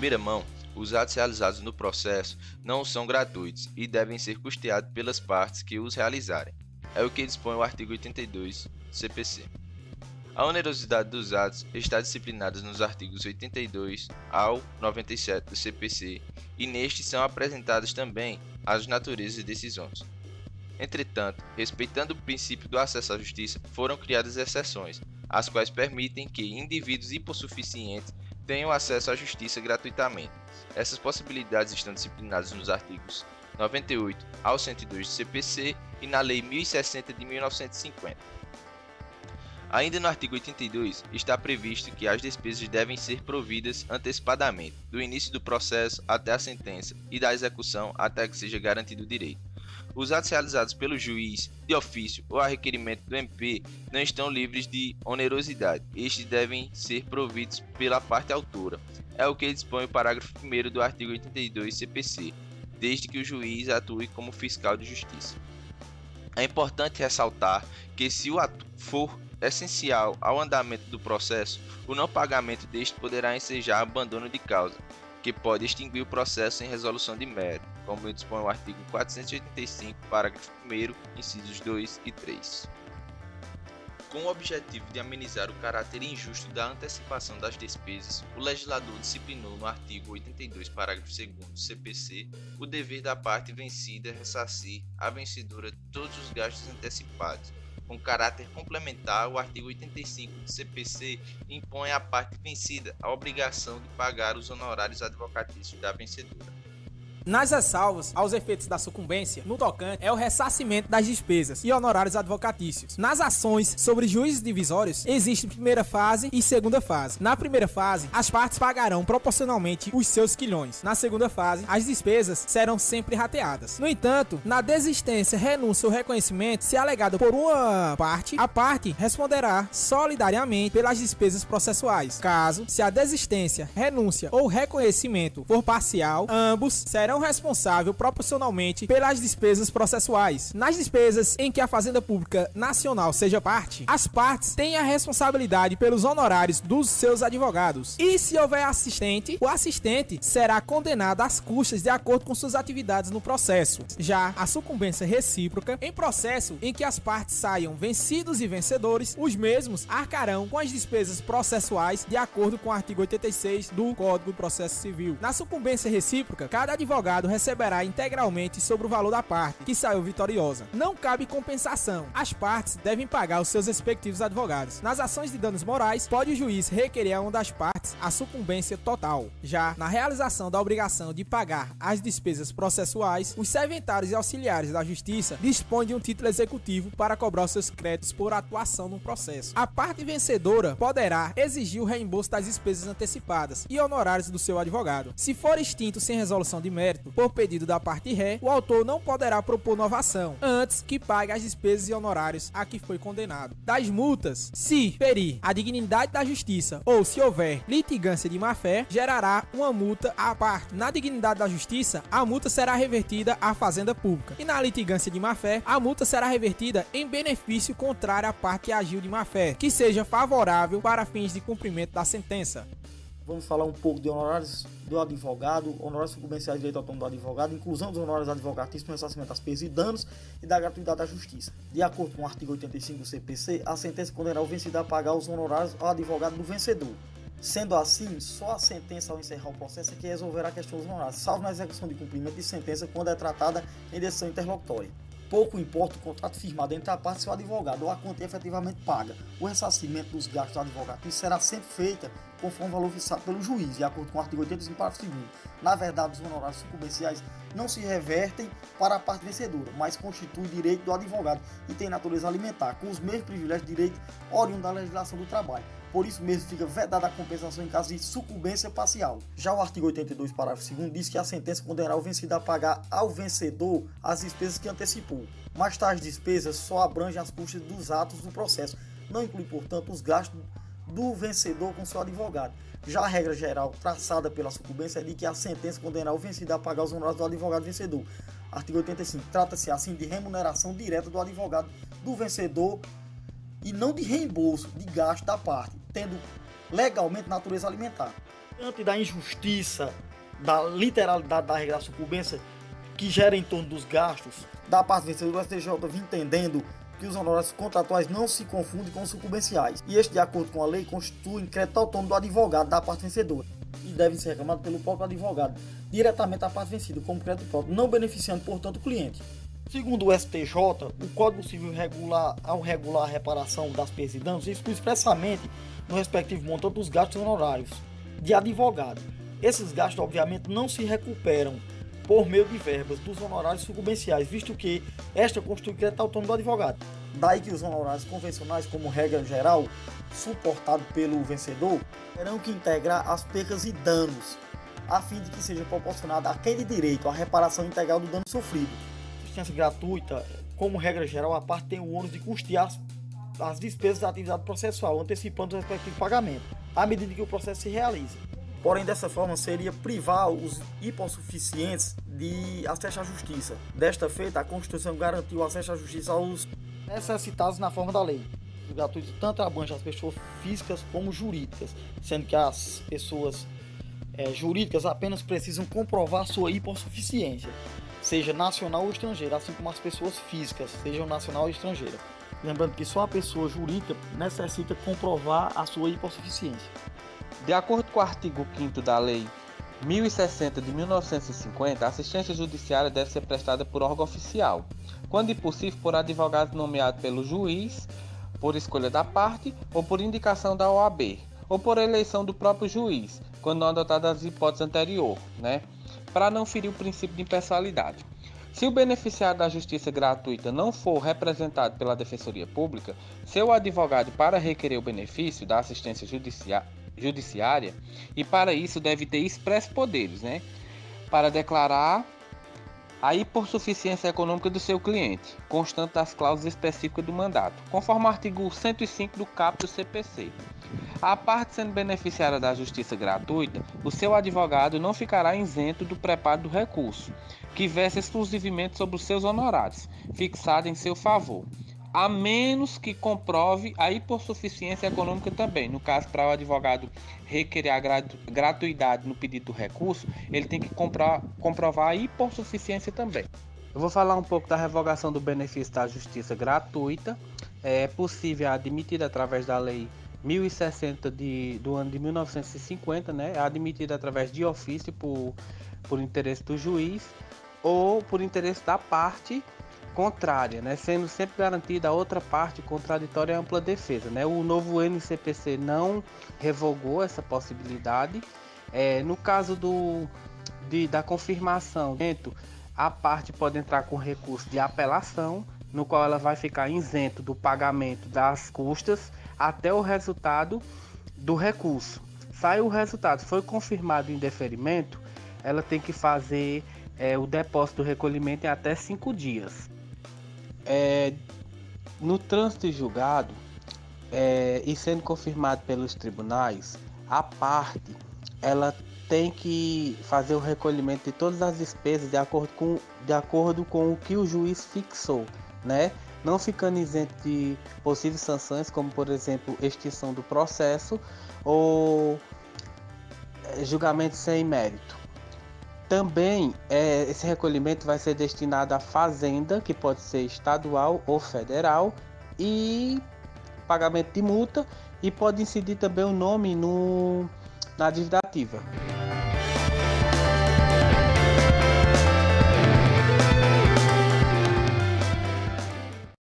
primeira mão, os atos realizados no processo não são gratuitos e devem ser custeados pelas partes que os realizarem. É o que dispõe o artigo 82 do CPC. A onerosidade dos atos está disciplinada nos artigos 82 ao 97 do CPC e nestes são apresentadas também as naturezas e decisões. Entretanto, respeitando o princípio do acesso à justiça, foram criadas exceções, as quais permitem que indivíduos hipossuficientes tenham acesso à justiça gratuitamente. Essas possibilidades estão disciplinadas nos artigos 98 ao 102 do CPC e na Lei 1060 de 1950. Ainda no artigo 82 está previsto que as despesas devem ser providas antecipadamente, do início do processo até a sentença e da execução até que seja garantido o direito. Os atos realizados pelo juiz, de ofício ou a requerimento do MP não estão livres de onerosidade. Estes devem ser providos pela parte autora. É o que dispõe o parágrafo 1º do artigo 82 CPC, desde que o juiz atue como fiscal de justiça. É importante ressaltar que se o ato for essencial ao andamento do processo, o não pagamento deste poderá ensejar abandono de causa, que pode extinguir o processo em resolução de mérito, como dispõe o artigo 485, parágrafo 1º, incisos 2 e 3. Com o objetivo de amenizar o caráter injusto da antecipação das despesas, o legislador disciplinou no artigo 82, parágrafo 2º do CPC, o dever da parte vencida ressarcir à vencedora todos os gastos antecipados. Com caráter complementar, o artigo 85 do CPC impõe à parte vencida a obrigação de pagar os honorários advocatícios da vencedora. Nas ressalvas aos efeitos da sucumbência, no tocante é o ressarcimento das despesas e honorários advocatícios. Nas ações sobre juízes divisórios, existe primeira fase e segunda fase. Na primeira fase, as partes pagarão proporcionalmente os seus quilhões. Na segunda fase, as despesas serão sempre rateadas. No entanto, na desistência, renúncia ou reconhecimento, se alegado por uma parte, a parte responderá solidariamente pelas despesas processuais. Caso, se a desistência, renúncia ou reconhecimento for parcial, ambos serão responsáveis proporcionalmente pelas despesas processuais. Nas despesas em que a Fazenda Pública Nacional seja parte, as partes têm a responsabilidade pelos honorários dos seus advogados. E se houver assistente, o assistente será condenado às custas de acordo com suas atividades no processo. Já a sucumbência recíproca, em processo em que as partes saiam vencidos e vencedores, os mesmos arcarão com as despesas processuais de acordo com o artigo 86 do Código de Processo Civil. Na sucumbência recíproca, cada advogado receberá integralmente sobre o valor da parte que saiu vitoriosa. Não cabe compensação. As partes devem pagar os seus respectivos advogados. Nas ações de danos morais, pode o juiz requerer a uma das partes a sucumbência total. Já na realização da obrigação de pagar as despesas processuais, os serventários e auxiliares da justiça dispõem de um título executivo para cobrar os seus créditos por atuação no processo. A parte vencedora poderá exigir o reembolso das despesas antecipadas e honorários do seu advogado. Se for extinto sem resolução de mérito, por pedido da parte ré, o autor não poderá propor nova ação, antes que pague as despesas e honorários a que foi condenado. Das multas, se ferir a dignidade da justiça ou se houver litigância de má-fé, gerará uma multa à parte. Na dignidade da justiça, a multa será revertida à Fazenda Pública. E na litigância de má-fé, a multa será revertida em benefício contrário à parte que agiu de má-fé, que seja favorável para fins de cumprimento da sentença. Vamos falar um pouco de honorários do advogado, honorários sucumbenciais, direito autônomo do advogado, inclusão dos honorários advocatícios no ressarcimento das perdas e danos e da gratuidade da justiça. De acordo com o artigo 85 do CPC, a sentença condenará o vencido a pagar os honorários ao advogado do vencedor. Sendo assim, só a sentença ao encerrar o processo é que resolverá a questão dos honorários, salvo na execução de cumprimento de sentença quando é tratada em decisão interlocutória. Pouco importa o contrato firmado entre a parte e seu advogado ou a quantia efetivamente paga. O ressarcimento dos gastos advocatícios será sempre feita conforme o valor fixado pelo juiz, de acordo com o artigo 85, parágrafo 2º. Na verdade, os honorários sucumbenciais não se revertem para a parte vencedora, mas constituem direito do advogado e tem natureza alimentar, com os mesmos privilégios de direito oriundo da legislação do trabalho. Por isso mesmo fica vedada a compensação em caso de sucumbência parcial. Já o artigo 82, parágrafo 2º, diz que a sentença condenará o vencido a pagar ao vencedor as despesas que antecipou. Mas tais despesas só abrangem as custas dos atos do processo, não inclui, portanto, os gastos do vencedor com seu advogado. Já a regra geral traçada pela sucumbência é de que a sentença condenará o vencido a pagar os honorários do advogado vencedor. Artigo 85. Trata-se assim de remuneração direta do advogado do vencedor e não de reembolso de gasto da parte, tendo legalmente natureza alimentar. Diante da injustiça, da literalidade da regra da sucumbência, que gera em torno dos gastos, da parte vencedora, o STJ vem entendendo que os honorários contratuais não se confundem com os sucumbenciais. E este, de acordo com a lei, constitui crédito autônomo do advogado da parte vencedora e devem ser reclamados pelo próprio advogado, diretamente à parte vencida, como crédito próprio, não beneficiando, portanto, o cliente. Segundo o STJ, o Código Civil ao regular a reparação das perdas e danos, exclui expressamente no respectivo montante dos gastos honorários de advogado. Esses gastos, obviamente, não se recuperam por meio de verbas dos honorários sucumbenciais, visto que esta constitui crédito autônomo do advogado. Daí que os honorários convencionais, como regra geral, suportado pelo vencedor, terão que integrar as perdas e danos, a fim de que seja proporcionada àquele direito à reparação integral do dano sofrido. Assistência gratuita, como regra geral, a parte tem o ônus de custear as despesas da atividade processual, antecipando o respectivo pagamento, à medida que o processo se realiza. Porém, dessa forma, seria privar os hipossuficientes de acesso à justiça. Desta feita, a Constituição garantiu acesso à justiça aos necessitados na forma da lei. O gratuito tanto abrange as pessoas físicas como jurídicas, sendo que as pessoas jurídicas apenas precisam comprovar sua hipossuficiência, seja nacional ou estrangeira, assim como as pessoas físicas, sejam nacional ou estrangeira. Lembrando que só a pessoa jurídica necessita comprovar a sua hipossuficiência. De acordo com o artigo 5º da Lei 1060 de 1950, a assistência judiciária deve ser prestada por órgão oficial, quando impossível por advogado nomeado pelo juiz, por escolha da parte ou por indicação da OAB, ou por eleição do próprio juiz, quando não adotadas as hipóteses anteriores, para não ferir o princípio de impessoalidade. Se o beneficiário da justiça gratuita não for representado pela Defensoria Pública, seu advogado para requerer o benefício da assistência judiciária, e para isso deve ter expressos poderes, para declarar a hipossuficiência econômica do seu cliente, constante das cláusulas específicas do mandato, conforme o artigo 105 do caput do CPC. A parte sendo beneficiária da justiça gratuita, o seu advogado não ficará isento do preparo do recurso, que versa exclusivamente sobre os seus honorários, fixado em seu favor, a menos que comprove a hipossuficiência econômica também. No caso, para o advogado requerer a gratuidade no pedido do recurso, ele tem que comprovar a hipossuficiência também. Eu vou falar um pouco da revogação do benefício da justiça gratuita. É possível admitida através da Lei 1060 do ano de 1950, é admitida através de ofício por interesse do juiz ou por interesse da parte contrária, sendo sempre garantida a outra parte contraditória e ampla defesa. O novo NCPC não revogou essa possibilidade. No caso da confirmação, a parte pode entrar com recurso de apelação, no qual ela vai ficar isento do pagamento das custas até o resultado do recurso. Saiu o resultado, foi confirmado o indeferimento, ela tem que fazer o depósito do recolhimento em até 5 dias. No trânsito julgado e sendo confirmado pelos tribunais, a parte ela tem que fazer o recolhimento de todas as despesas de acordo com o que o juiz fixou, não ficando isento de possíveis sanções, como por exemplo extinção do processo ou julgamento sem mérito. Também esse recolhimento vai ser destinado à fazenda, que pode ser estadual ou federal, e pagamento de multa, e pode incidir também o nome na dívida ativa.